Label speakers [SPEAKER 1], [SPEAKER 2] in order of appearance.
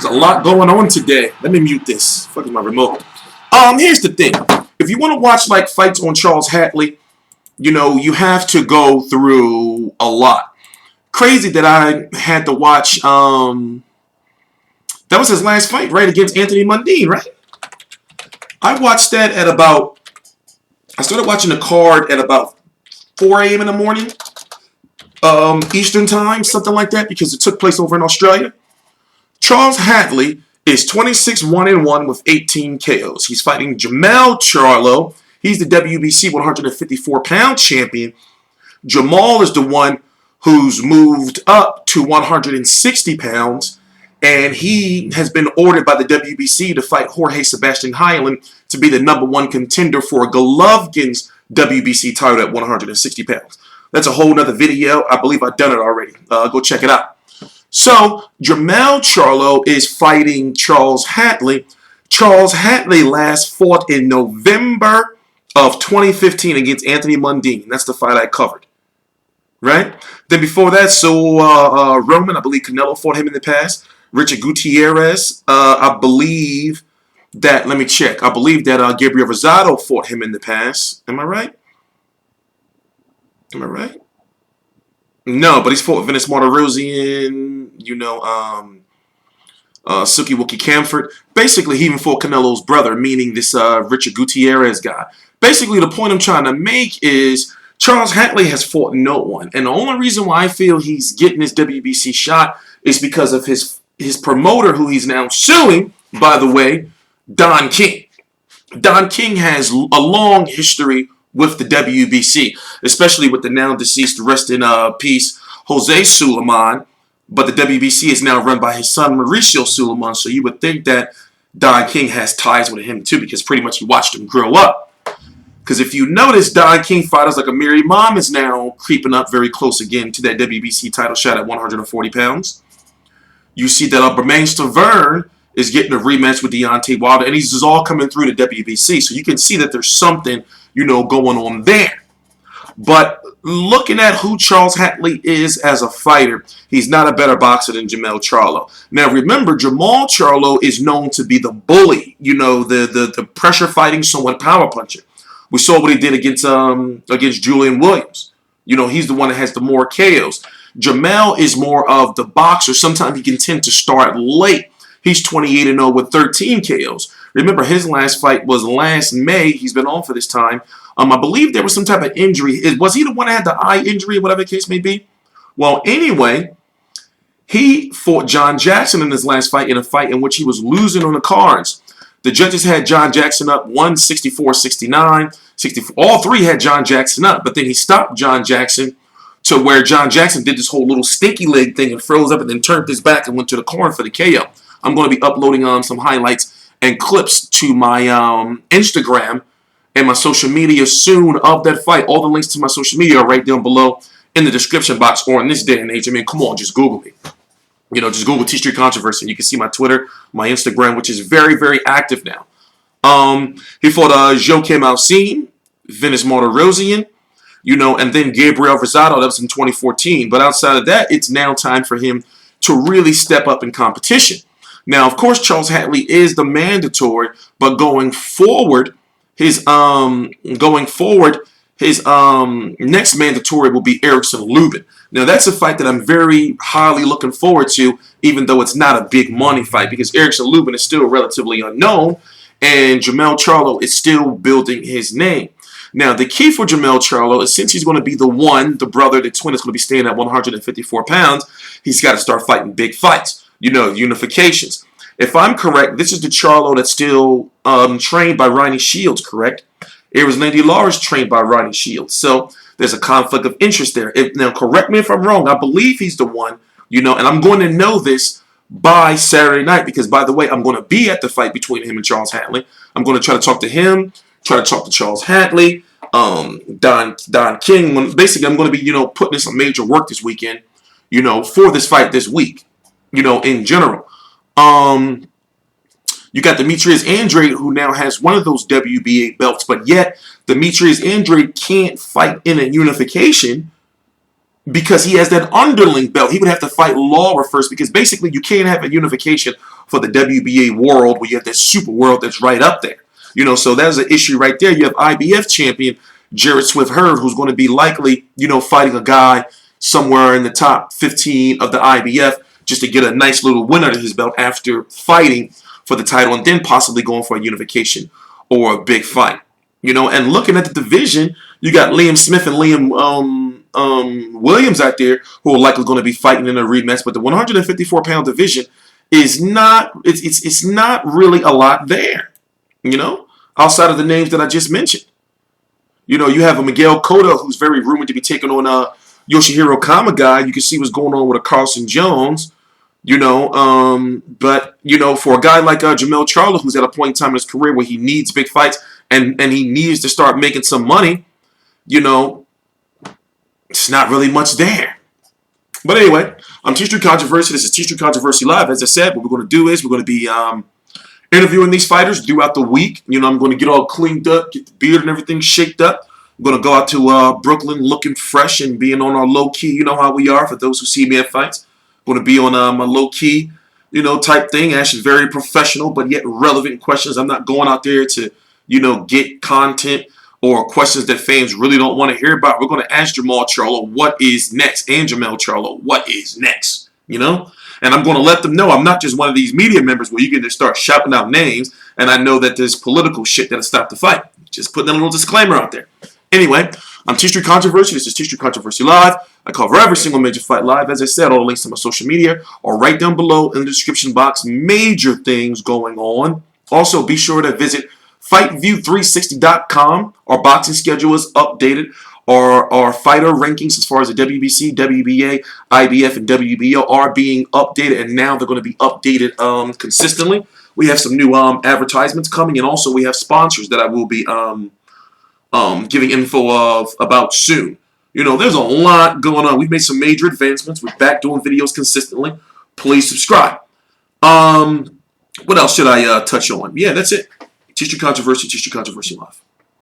[SPEAKER 1] There's a lot going on today. Let me mute this. Fuck is my remote. Here's the thing. If you want to watch like fights on Charles Hatley, you know, you have to go through a lot. Crazy that I had to watch, that was his last fight, right? Against Anthony Mundine, right? I watched that at about, I started watching the card at about 4 a.m. in the morning, Eastern time, something like that, because it took place over in Australia. Charles Hatley is 26-1-1 with 18 KOs. He's fighting Jermell Charlo. He's the WBC 154-pound champion. Jermell is the one who's moved up to 160 pounds, and he has been ordered by the WBC to fight Jorge Sebastian Hyland to be the #1 contender for Golovkin's WBC title at 160 pounds. That's a whole nother video. I believe I've done it already. Go check it out. So, Jermell Charlo is fighting Charles Hatley. Charles Hatley last fought in November of 2015 against Anthony Mundine. That's the fight I covered. Right? Then before that, so Roman, I believe Canelo fought him in the past. Richard Gutierrez, I believe that, let me check. I believe that Gabriel Rosado fought him in the past. Am I right? Am I right? No, but he's fought Venice Martirosyan, you know, Suki Wookie Camford. Basically, he even fought Canelo's brother, meaning this Richard Gutierrez guy. Basically, the point I'm trying to make is Charles Hatley has fought no one. And the only reason why I feel he's getting his WBC shot is because of his promoter, who he's now suing, by the way, Don King. Don King has a long history with the WBC, especially with the now deceased, rest in peace, Jose Suleiman. But the WBC is now run by his son, Mauricio Suleiman, so you would think that Don King has ties with him too, because pretty much he watched him grow up. Because if you notice, Don King fighters like Amiri Imam is now creeping up very close again to that WBC title shot at 140 pounds. You see that Bermain Stavern is getting a rematch with Deontay Wilder, and he's all coming through the WBC. So you can see that there's something, you know, going on there. But looking at who Charles Hatley is as a fighter, he's not a better boxer than Jermell Charlo. Now remember, Jermell Charlo is known to be the bully, you know, the pressure fighting, somewhat power puncher. We saw what he did against Julian Williams. You know, he's the one that has the more KOs. Jermell is more of the boxer. Sometimes he can tend to start late. He's 28-0 with 13 KOs. Remember, his last fight was last May. He's been on for this time. I believe there was some type of injury. Was he the one that had the eye injury or whatever the case may be? Well, anyway, he fought John Jackson in his last fight, in a fight in which he was losing on the cards. The judges had John Jackson up 164-69. 64. All three had John Jackson up, but then he stopped John Jackson to where John Jackson did this whole little stinky leg thing and froze up and then turned his back and went to the corner for the KO. I'm going to be uploading some highlights and clips to my Instagram and my social media soon of that fight. All the links to my social media are right down below in the description box, or in this day and age, I mean, come on, just Google me. You know, just Google T Street Controversy and you can see my Twitter, my Instagram, which is very, very active now. He fought Joaquim Alcine, Venice Martirosyan, you know, and then Gabriel Rosado. That was in 2014. But outside of that, it's now time for him to really step up in competition. Now, of course, Charles Hatley is the mandatory, but going forward, his next mandatory will be Erickson Lubin. Now, that's a fight that I'm very highly looking forward to, even though it's not a big money fight, because Erickson Lubin is still relatively unknown, and Jermell Charlo is still building his name. Now, the key for Jermell Charlo is, since he's going to be the brother, the twin, is going to be staying at 154 pounds, he's got to start fighting big fights, you know, unifications. If I'm correct, this is the Charlo that's still trained by Ronnie Shields, correct? Erislandy Law is trained by Ronnie Shields. So there's a conflict of interest there. Now, correct me if I'm wrong. I believe he's the one, you know, and I'm going to know this by Saturday night because, by the way, I'm going to be at the fight between him and Charles Hatley. I'm going to try to talk to him, try to talk to Charles Hatley, Don King. Basically, I'm going to be, you know, putting in some major work this weekend, you know, for this fight this week, you know, in general. You got Demetrius Andrade, who now has one of those WBA belts, but yet Demetrius Andrade can't fight in a unification because he has that underling belt. He would have to fight Lawler first, because basically you can't have a unification for the WBA world where you have that super world that's right up there. You know, so there's an issue right there. You have IBF champion Jarrett Swift-Hurd, who's going to be likely, you know, fighting a guy somewhere in the top 15 of the IBF just to get a nice little win under his belt after fighting for the title and then possibly going for a unification or a big fight. You know, and looking at the division, you got Liam Smith and Liam Williams out there who are likely going to be fighting in a rematch. But the 154-pound division is not, it's not really a lot there, you know, outside of the names that I just mentioned. You know, you have a Miguel Cotto who's very rumored to be taking on Yoshihiro Kamagai. You can see what's going on with a Carlson Jones, you know. But, you know, for a guy like Jermell Charlo, who's at a point in time in his career where he needs big fights and he needs to start making some money, you know, it's not really much there. But anyway, I'm T Street Controversy. This is T Street Controversy Live. As I said, what we're going to do is we're going to be interviewing these fighters throughout the week. You know, I'm going to get all cleaned up, get the beard and everything shaped up. I'm going to go out to Brooklyn looking fresh and being on our low-key, you know how we are for those who see me at fights. I'm going to be on my low-key, you know, type thing. Actually very professional, but yet relevant questions. I'm not going out there to, you know, get content or questions that fans really don't want to hear about. We're going to ask Jermell Charlo what is next, and Jermell Charlo what is next, you know? And I'm going to let them know I'm not just one of these media members where you can just start shouting out names and I know that there's political shit that'll stop the fight. Just putting a little disclaimer out there. Anyway, I'm T Street Controversy. This is T Street Controversy Live. I cover every single major fight live. As I said, all the links to my social media are right down below in the description box. Major things going on. Also, be sure to visit FightView360.com. Our boxing schedule is updated. Our fighter rankings as far as the WBC, WBA, IBF, and WBO are being updated, and now they're going to be updated consistently. We have some new advertisements coming, and also we have sponsors that I will be giving info about soon. You know, there's a lot going on. We've made some major advancements. We're back doing videos consistently. Please subscribe. What else should I touch on? Yeah, that's it. T Street Controversy, T Street Controversy Live.